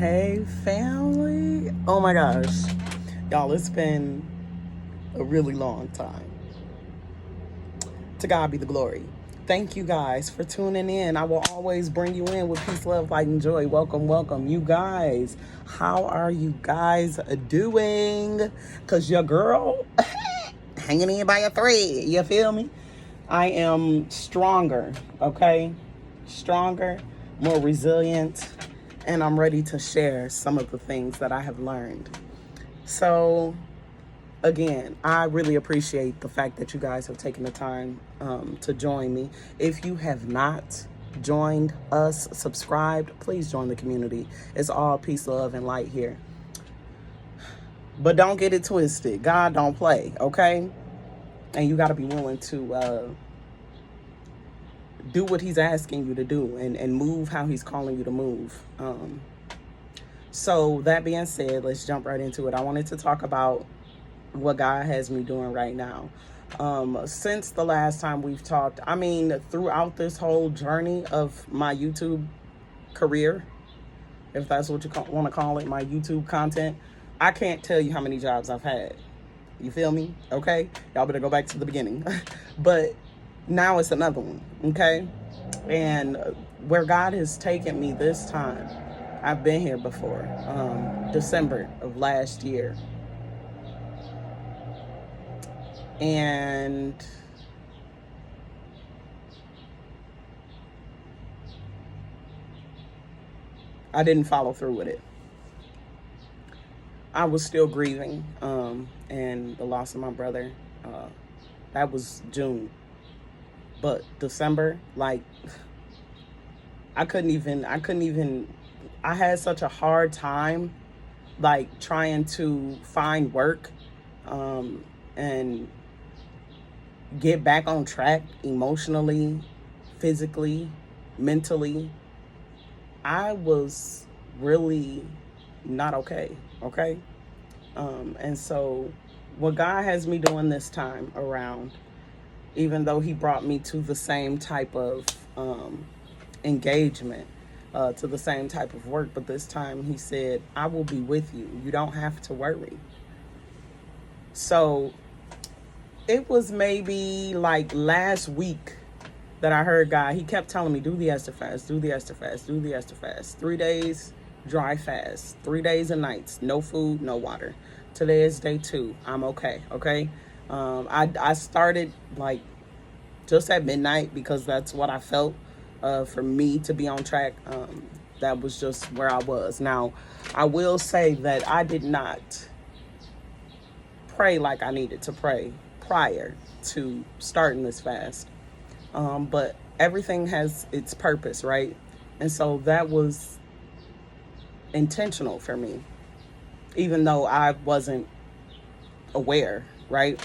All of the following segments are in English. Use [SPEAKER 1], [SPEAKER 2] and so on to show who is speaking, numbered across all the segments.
[SPEAKER 1] Hey, family. Oh my gosh. Y'all, it's been a really long time. To God be the glory. Thank you guys for tuning in. I will always bring you in with peace, love, light, and joy. Welcome, welcome. You guys, how are you guys doing? Because your girl hanging in by a thread. You feel me? I am stronger, okay? Stronger, more resilient, and I'm ready to share some of the things that I have learned. So, again, I really appreciate the fact that you guys have taken the time to join me. If you have not joined us, subscribed, please join the community. It's all peace, love, and light here. But don't get it twisted. God don't play, okay? And you got to be willing to do what he's asking you to do and move how he's calling you to move. So that being said, let's jump right into it. I wanted to talk about what God has me doing right now. Since the last time we've talked, I mean, throughout this whole journey of my YouTube career, if that's what you want to call it, my YouTube content, I can't tell you how many jobs I've had. You feel me? Okay? Y'all better go back to the beginning. But now it's another one, okay? And where God has taken me this time, I've been here before, December of last year. And I didn't follow through with it. I was still grieving, and the loss of my brother. That was June. But December, like, I had such a hard time, like, trying to find work, and get back on track emotionally, physically, mentally. I was really not okay. And so what God has me doing this time around, even though he brought me to the same type of engagement, to the same type of work, but this time he said, I will be with you. You don't have to worry. So it was maybe like last week that I heard God. He kept telling me, do the Esther fast, do the Esther fast, do the Esther fast. 3 days, dry fast. 3 days and nights, no food, no water. Today is day 2. I'm okay. I started like just at midnight because that's what I felt for me to be on track. That was just where I was. Now, I will say that I did not pray like I needed to pray prior to starting this fast. But everything has its purpose, right? And so that was intentional for me, even though I wasn't aware, right?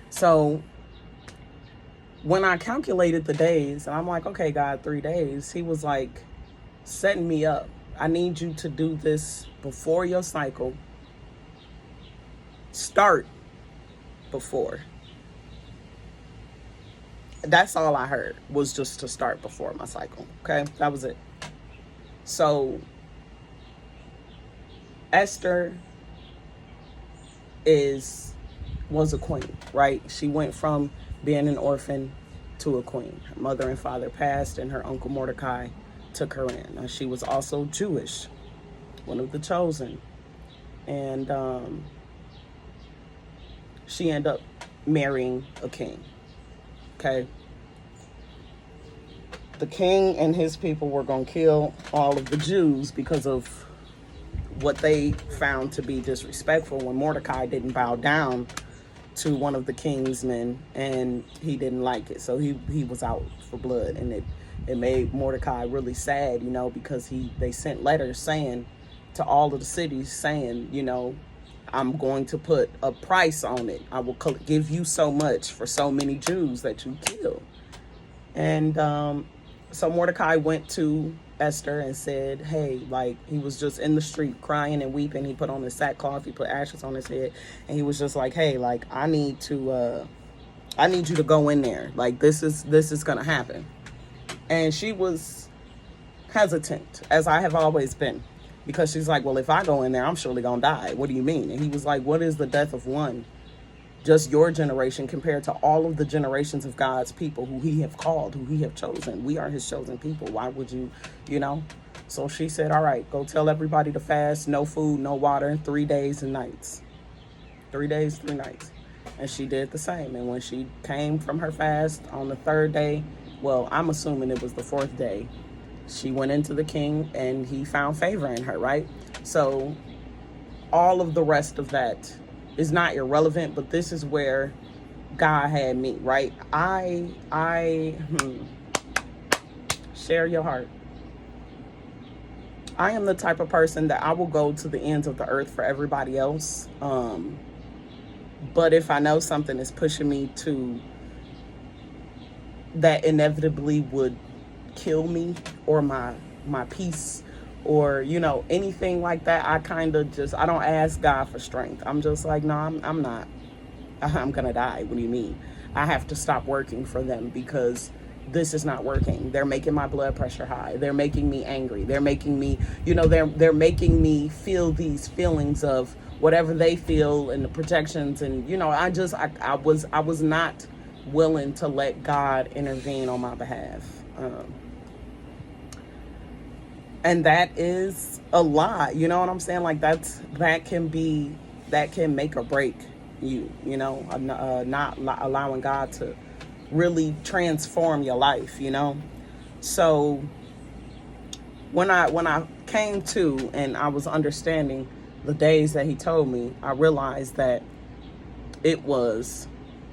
[SPEAKER 1] So when I calculated the days, and I'm like, okay, God, 3 days, he was like setting me up. I need you to do this before your cycle. Start before. That's all I heard, was just to start before my cycle. Okay, that was it. So Esther was a queen, right? She went from being an orphan to a queen. Her mother and father passed, and her uncle Mordecai took her in. Now, she was also Jewish, one of the chosen, and she ended up marrying a king. Okay. The king and his people were going to kill all of the Jews because of what they found to be disrespectful when Mordecai didn't bow down to one of the king's men, and he didn't like it. So he was out for blood, and it made Mordecai really sad, because they sent letters saying to all of the cities saying, I'm going to put a price on it. I will give you so much for so many Jews that you kill. And so Mordecai went to Esther and said, hey, like, he was just in the street crying and weeping. He put on his sackcloth, he put ashes on his head, and he was just like, hey, like, I need you to go in there. Like, this is gonna happen. And she was hesitant, as I have always been, because she's like, well, if I go in there, I'm surely gonna die. What do you mean? And he was like, what is the death of one, just your generation, compared to all of the generations of God's people who he have called, who he have chosen? We are his chosen people. Why would you, you know? So she said, all right, go tell everybody to fast, no food, no water, 3 days and nights. 3 days, 3 nights. And she did the same. And when she came from her fast on the 3rd day, well, I'm assuming it was the 4th day, she went into the king and he found favor in her, right? So all of the rest of that is not irrelevant, but this is where God had me, right? Share your heart. I am the type of person that I will go to the ends of the earth for everybody else. But if I know something is pushing me to that inevitably would kill me or my peace, or, you know, anything like that, I kind of just, I don't ask God for strength. I'm just like, no, I'm not. I'm gonna die. What do you mean? I have to stop working for them because this is not working. They're making my blood pressure high. They're making me angry. They're making me, you know, they're making me feel these feelings of whatever they feel and the projections. And, you know, I was not willing to let God intervene on my behalf. And that is a lot, you know what I'm saying? Like that can make or break you, you know, not allowing God to really transform your life, you know? So when I came to and I was understanding the days that he told me, I realized that it was,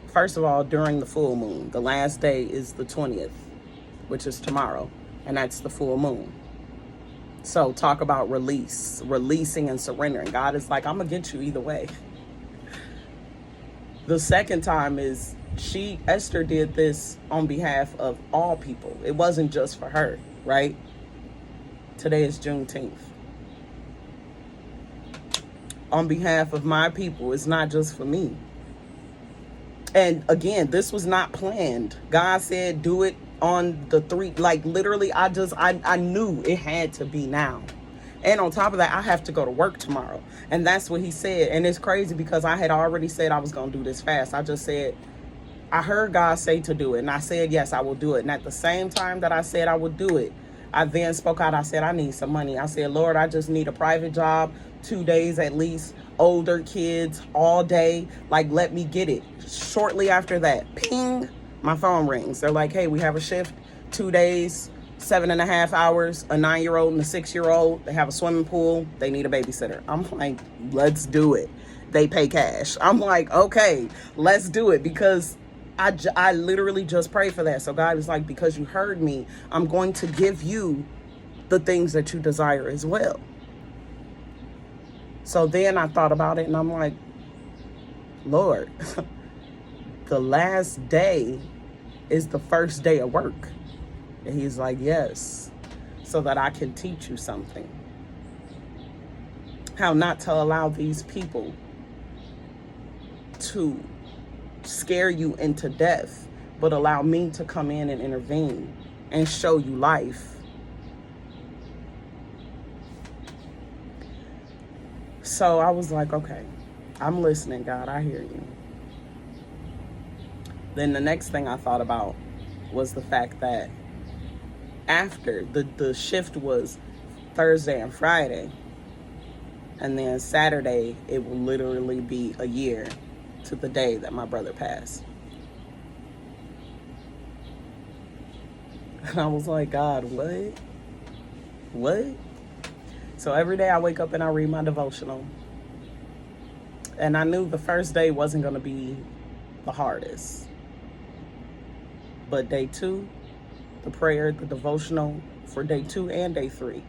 [SPEAKER 1] first of all, during the full moon. The last day is the 20th, which is tomorrow, and that's the full moon. So talk about releasing and surrendering. God is like, I'm gonna get you either way. The second time is Esther did this on behalf of all people. It wasn't just for her, right? Today is Juneteenth. On behalf of my people, it's not just for me. And again, this was not planned. God said, do it on the 3, like literally, I knew it had to be now. And on top of that, I have to go to work tomorrow. And that's what he said. And it's crazy because I had already said I was going to do this fast. I just said, I heard God say to do it. And I said, yes, I will do it. And at the same time that I said I would do it, I then spoke out. I said, I need some money. I said, Lord, I just need a private job, 2 days at least, older kids all day. Like, let me get it. Shortly after that, ping, my phone rings. They're like, hey, we have a shift, 2 days, 7.5 hours, a 9-year-old and a 6-year-old. They have a swimming pool. They need a babysitter. I'm like, let's do it. They pay cash. I'm like, okay, let's do it, because I literally just prayed for that. So God is like, because you heard me, I'm going to give you the things that you desire as well. So then I thought about it and I'm like, Lord, the last day is the first day of work. And he's like, yes, so that I can teach you something. How not to allow these people to scare you into death, but allow me to come in and intervene and show you life. So I was like, okay, I'm listening, God, I hear you. Then the next thing I thought about was the fact that after the shift was Thursday and Friday, and then Saturday, it will literally be a year to the day that my brother passed. And I was like, God, what? So every day I wake up and I read my devotional. And I knew the first day wasn't going to be the hardest. But day 2, the prayer, the devotional for day 2 and day 3.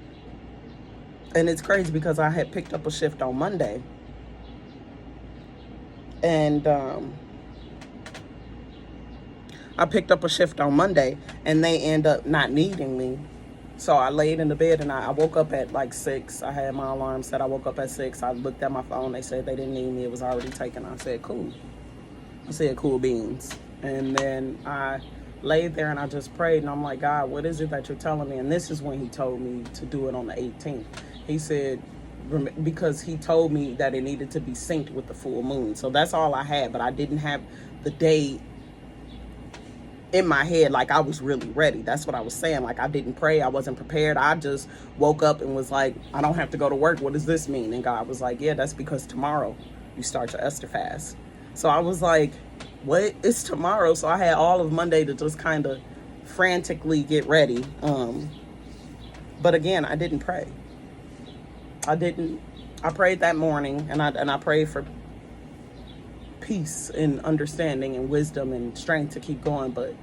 [SPEAKER 1] And it's crazy because I had picked up a shift on Monday. And I picked up a shift on Monday and they end up not needing me. So I laid in the bed and I woke up at like 6. I had my alarm set. I woke up at 6. I looked at my phone. They said they didn't need me. It was already taken. I said, cool. I said, cool beans. And then I laid there and I just prayed, and I'm like, God, what is it that you're telling me? And this is when he told me to do it on the 18th. He said, because he told me that it needed to be synced with the full moon. So that's all I had, but I didn't have the day in my head like I was really ready. That's what I was saying. Like, I didn't pray. I wasn't prepared. I just woke up and was like, I don't have to go to work. What does this mean? And God was like, yeah, that's because tomorrow you start your Esther fast. So I was like, what? It's tomorrow. So I had all of Monday to just kind of frantically get ready. But again, I didn't pray. I prayed that morning, and I prayed for peace and understanding and wisdom and strength to keep going, but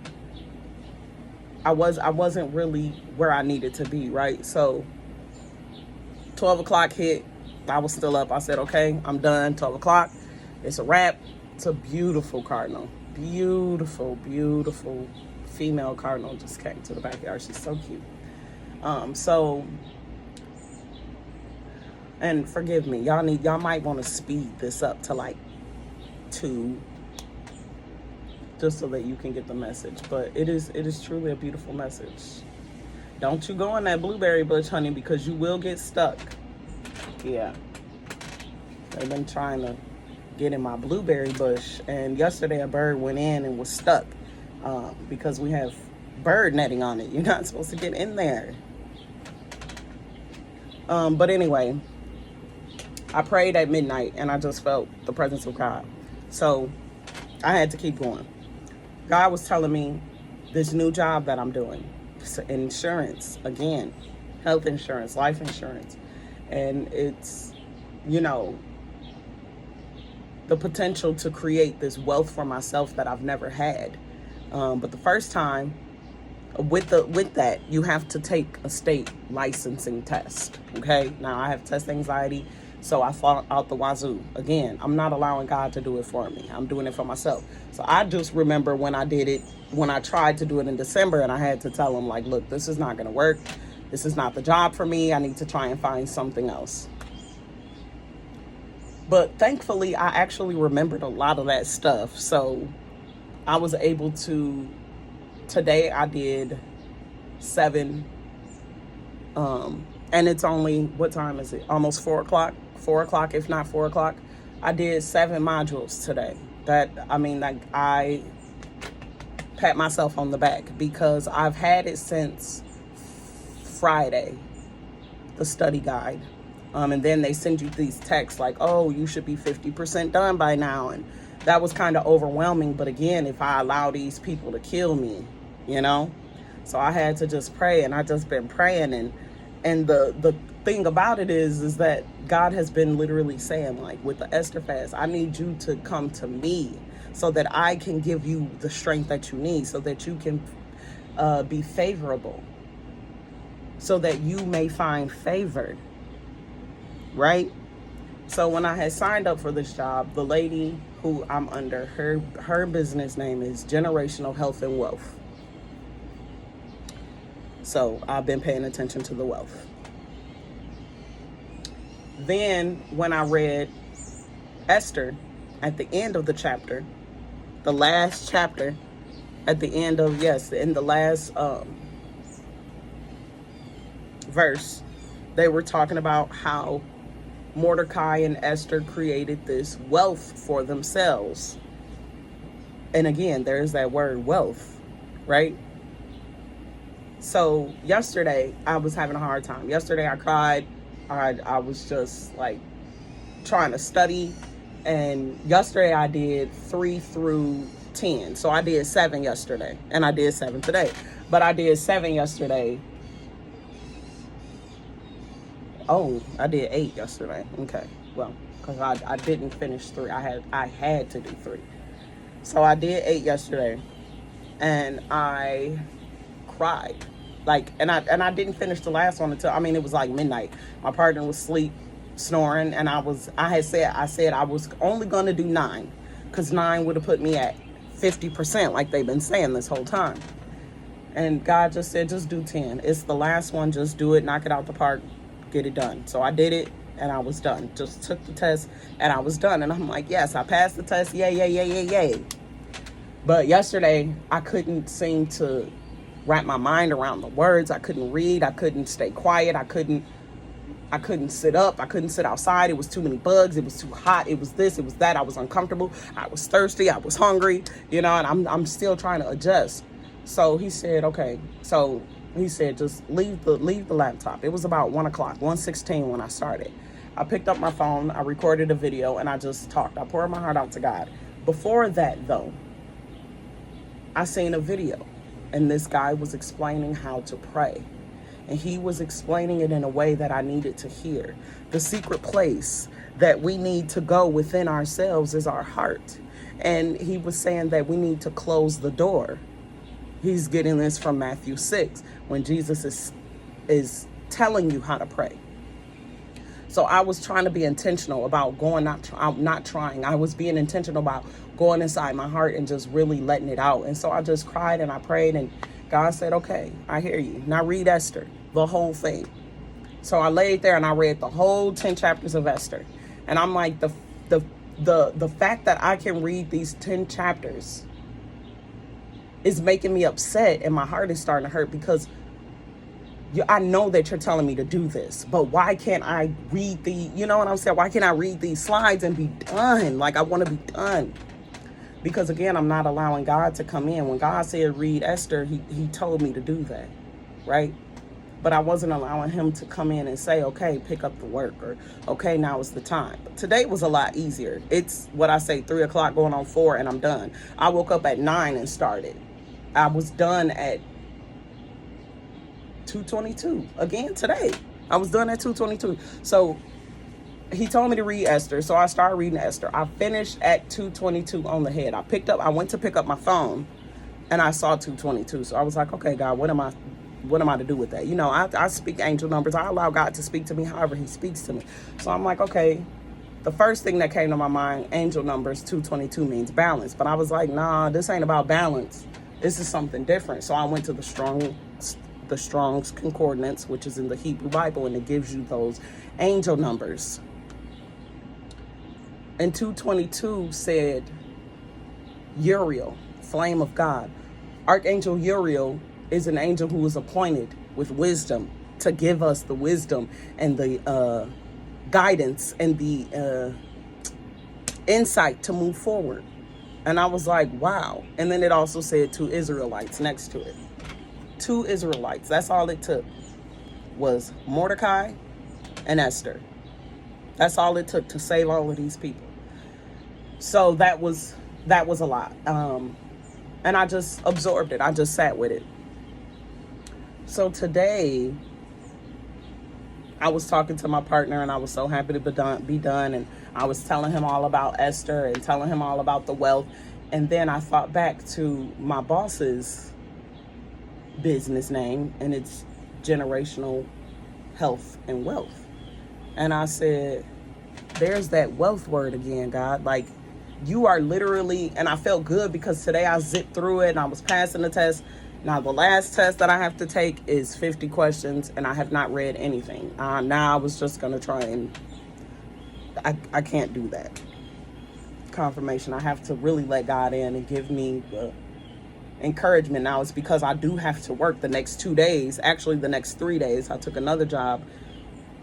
[SPEAKER 1] I wasn't really where I needed to be, right? So 12 o'clock hit, I was still up. I said, okay, I'm done. 12 o'clock, it's a wrap. It's a beautiful cardinal. Beautiful, beautiful female cardinal just came to the backyard. She's so cute. And forgive me, y'all might want to speed this up to like 2, just so that you can get the message. But it is truly a beautiful message. Don't you go in that blueberry bush, honey, because you will get stuck. Yeah, they've been trying to get in my blueberry bush, and yesterday a bird went in and was stuck because we have bird netting on it. You're not supposed to get in there. But anyway, I prayed at midnight, and I just felt the presence of God. So I had to keep going. God was telling me this new job that I'm doing, insurance, again, health insurance, life insurance. And it's, the potential to create this wealth for myself that I've never had. But the first time, with that, you have to take a state licensing test. Okay? Now, I have test anxiety. So I fought out the wazoo. Again, I'm not allowing God to do it for me. I'm doing it for myself. So I just remember when I did it, when I tried to do it in December, and I had to tell him, like, look, this is not going to work. This is not the job for me. I need to try and find something else. But thankfully, I actually remembered a lot of that stuff. So I was able to, today I did 7, and it's only, what time is it? Almost 4 o'clock. 4 o'clock, if not 4 o'clock. I did 7 modules today. I pat myself on the back because I've had it since Friday, the study guide. And then they send you these texts like, oh, you should be 50% done by now. And that was kind of overwhelming. But again, if I allow these people to kill me, so I had to just pray, and I just been praying. And the thing about it is that God has been literally saying, like, with the Esther fast, I need you to come to me so that I can give you the strength that you need, so that you can be favorable, so that you may find favor, right? So when I had signed up for this job, the lady who I'm under, her business name is Generational Health and Wealth. So I've been paying attention to the wealth. Then when I read Esther at the end of the chapter, the last chapter, at the end of, in the last verse, they were talking about how Mordecai and Esther created this wealth for themselves. And again, there's that word wealth, right? So yesterday, I was having a hard time. Yesterday, I cried. I was just like trying to study. And yesterday, I did 3 through 10. So I did 7 yesterday. And I did 7 today. But I did 7 yesterday. Oh, I did 8 yesterday. Okay. Well, because I didn't finish 3. I had to do 3. So I did 8 yesterday. And I cried. And I didn't finish the last one until, it was like midnight. My partner was asleep, snoring, and I said I was only going to do 9, because 9 would have put me at 50%, like they've been saying this whole time. And God just said, just do 10. It's the last one. Just do it. Knock it out the park. Get it done. So I did it, and I was done. Just took the test, and I was done. And I'm like, yes, I passed the test. Yay, yay, yay, yay, yay. But yesterday, I couldn't seem to wrap my mind around the words. I couldn't read. I couldn't stay quiet. I couldn't sit up. I couldn't sit outside. It was too many bugs. It was too hot. It was this. It was that. I was uncomfortable. I was thirsty. I was hungry, and I'm still trying to adjust. So he said, okay. So he said, just leave the laptop. It was about 1 o'clock, 1:16 when I started. I picked up my phone. I recorded a video, and I just talked. I poured my heart out to God. Before that, though, I seen a video, and this guy was explaining how to pray. And he was explaining it in a way that I needed to hear. The secret place that we need to go within ourselves is our heart. And he was saying that we need to close the door. He's getting this from Matthew 6, when Jesus is telling you how to pray. So I was trying to be intentional about not trying. I was being intentional about going inside my heart and just really letting it out. And so I just cried and I prayed, and God said, okay, I hear you. Now read Esther, the whole thing. So I laid there and I read the whole 10 chapters of Esther. And I'm like, the fact that I can read these 10 chapters is making me upset, and my heart is starting to hurt, because I know that you're telling me to do this, but why can't I read you know what I'm saying? Why can't I read these slides and be done? Like, I want to be done. Because again, I'm not allowing God to come in. When God said read Esther, he told me to do that, right? But I wasn't allowing him to come in and say, okay, pick up the work, or okay, now is the time. But today was a lot easier. It's what I say, 3 o'clock going on 4, and I'm done. I woke up at 9 and started. I was done at 2:22 again today. I was done at 2:22. So he told me to read Esther, so I started reading Esther. I finished at 2:22 on the head. I went to pick up my phone, and I saw 2:22. So I was like, okay, God, what am I to do with that? I speak angel numbers. I allow God to speak to me however he speaks to me. So I'm like, okay. The first thing that came to my mind, angel numbers 2:22 means balance. But I was like, nah, this ain't about balance. This is something different. So I went to the Strong's Concordance, which is in the Hebrew Bible, and it gives you those angel numbers. And 2:22 said Uriel, flame of God. Archangel Uriel is an angel who was appointed with wisdom to give us the wisdom and the guidance and the insight to move forward. And I was like, wow. And then it also said 2 Israelites next to it. 2 Israelites. That's all it took, was Mordecai and Esther. That's all it took to save all of these people. So that was a lot. And I just absorbed it. I just sat with it. So today, I was talking to my partner, and I was so happy to be done. And I was telling him all about Esther and telling him all about the wealth. And then I thought back to my boss's business name, and it's Generational Health and Wealth. And I said, there's that wealth word again, God. Like, you are literally, and I felt good because today I zipped through it and I was passing the test. Now, the last test that I have to take is 50 questions, and I have not read anything. Now I was just going to try and, I can't do that. Confirmation. I have to really let God in and give me the encouragement. Now it's because I do have to work the next 2 days, actually the next 3 days. I took another job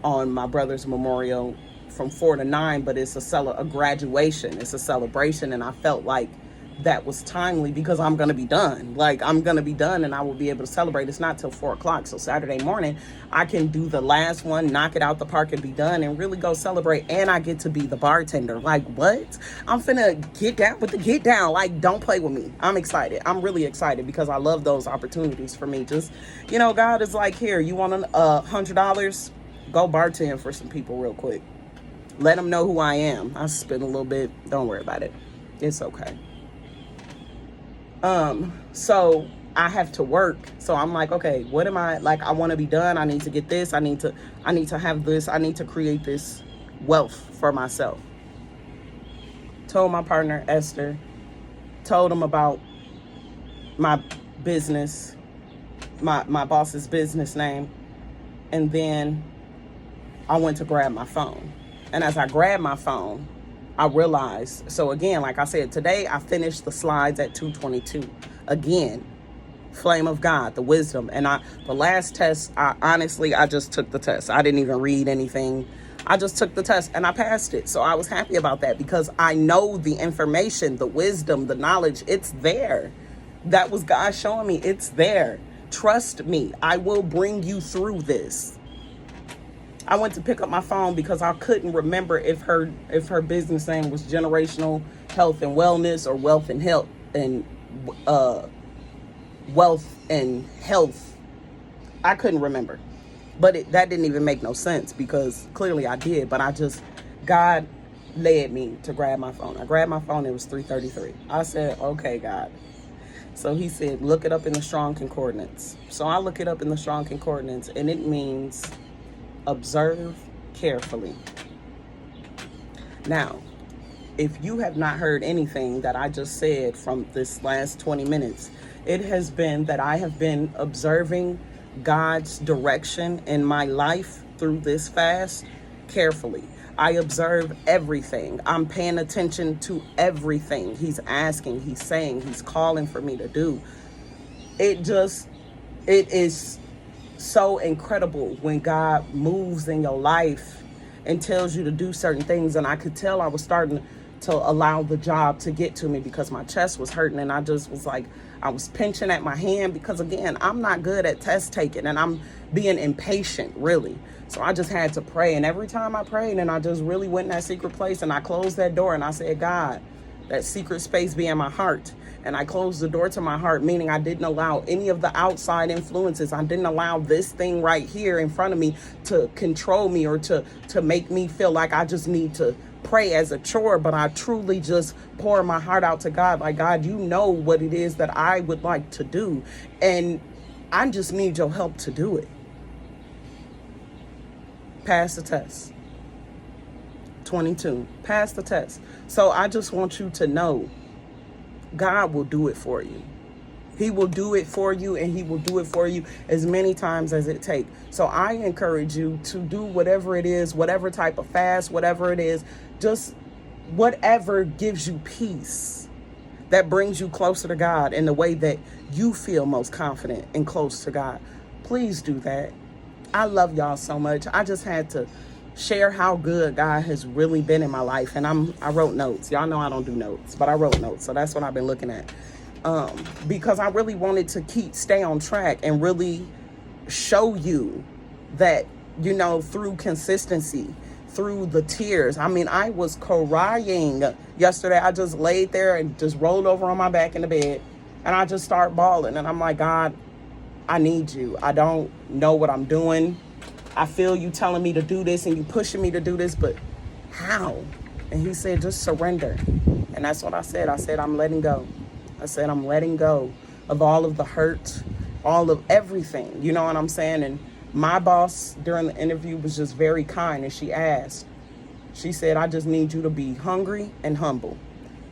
[SPEAKER 1] on my brother's memorial from 4 to 9, but it's a graduation. It's a celebration, and I felt like that was timely because I'm going to be done. Like, I'm going to be done and I will be able to celebrate. It's not till 4 o'clock. So Saturday morning, I can do the last one, knock it out the park and be done and really go celebrate. And I get to be the bartender. Like, what? I'm finna get down with the get down. Like, don't play with me. I'm excited. I'm really excited because I love those opportunities for me. Just, God is like, here, you want $100? Go bartend for some people real quick. Let them know who I am. I spend a little bit. Don't worry about it. It's okay. So I have to work. So I'm like, okay, what am I like? I want to be done. I need to get this. I need to have this. I need to create this wealth for myself. Told my partner, Esther, told him about my business, my boss's business name. And then I went to grab my phone. And as I grabbed my phone, I realized. So again, like I said, today I finished the slides at 2:22. Again, flame of God, the wisdom. And the last test, I just took the test. I didn't even read anything. I just took the test and I passed it. So I was happy about that because I know the information, the wisdom, the knowledge, it's there. That was God showing me it's there. Trust me, I will bring you through this. I went to pick up my phone because I couldn't remember if her business name was Generational Health and Wellness or Wealth and Health and Wealth and Health. I couldn't remember. But that didn't even make no sense because clearly I did. But God led me to grab my phone. I grabbed my phone. It was 3:33. I said, okay, God. So he said, look it up in the Strong Concordance. So I look it up in the Strong Concordance, and it means observe carefully. Now, if you have not heard anything that I just said from this last 20 minutes, it has been that I have been observing God's direction in my life through this fast carefully. I observe everything. I'm paying attention to everything He's asking, He's saying, He's calling for me to do. It is so incredible when God moves in your life and tells you to do certain things. And I could tell I was starting to allow the job to get to me because my chest was hurting, and I just was like, I was pinching at my hand because, again, I'm not good at test taking and I'm being impatient, really. So I just had to pray. And every time I prayed, and I just really went in that secret place and I closed that door and I said, God, that secret space be in my heart. And I closed the door to my heart, meaning I didn't allow any of the outside influences. I didn't allow this thing right here in front of me to control me or to make me feel like I just need to pray as a chore. But I truly just pour my heart out to God. Like, God, you know what it is that I would like to do. And I just need your help to do it. Pass the test. 22. Pass the test. So I just want you to know God will do it for you. He will do it for you, and He will do it for you as many times as it takes. So I encourage you to do whatever it is, whatever type of fast, whatever it is, just whatever gives you peace, that brings you closer to God in the way that you feel most confident and close to God. Please do that. I love y'all so much. I just had to share how good God has really been in my life. And I wrote notes. Y'all know I don't do notes, but I wrote notes. So that's what I've been looking at. Because I really wanted to stay on track and really show you that, through consistency, through the tears. I mean, I was crying yesterday. I just laid there and just rolled over on my back in the bed, and I just started bawling. And I'm like, God, I need you. I don't know what I'm doing. I feel you telling me to do this and you pushing me to do this, but how? And He said, just surrender. And that's what I said. I said, I'm letting go. I said, I'm letting go of all of the hurt, all of everything. You know what I'm saying? And my boss during the interview was just very kind. And she said, I just need you to be hungry and humble.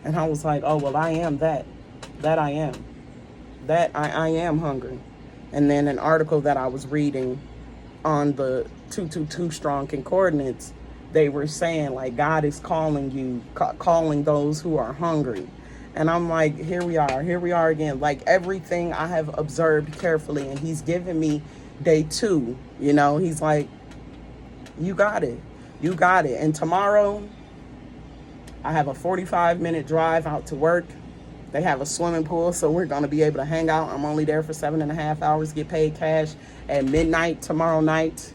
[SPEAKER 1] And I was like, oh, well, I am that. That I am. That I am hungry. And then an article that I was reading on the 222 Strong Concordance, they were saying, like, God is calling you, calling those who are hungry. And I'm like, here we are again. Like, everything I have observed carefully, and He's given me day 2. He's like, you got it. And tomorrow, I have a 45-minute drive out to work. They have a swimming pool, so we're going to be able to hang out. I'm only there for 7.5 hours, get paid cash. At midnight tomorrow night,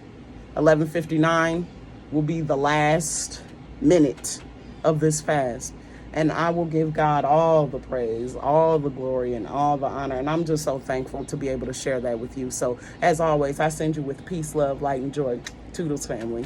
[SPEAKER 1] 11:59, will be the last minute of this fast. And I will give God all the praise, all the glory, and all the honor. And I'm just so thankful to be able to share that with you. So, as always, I send you with peace, love, light, and joy. Toodles, family.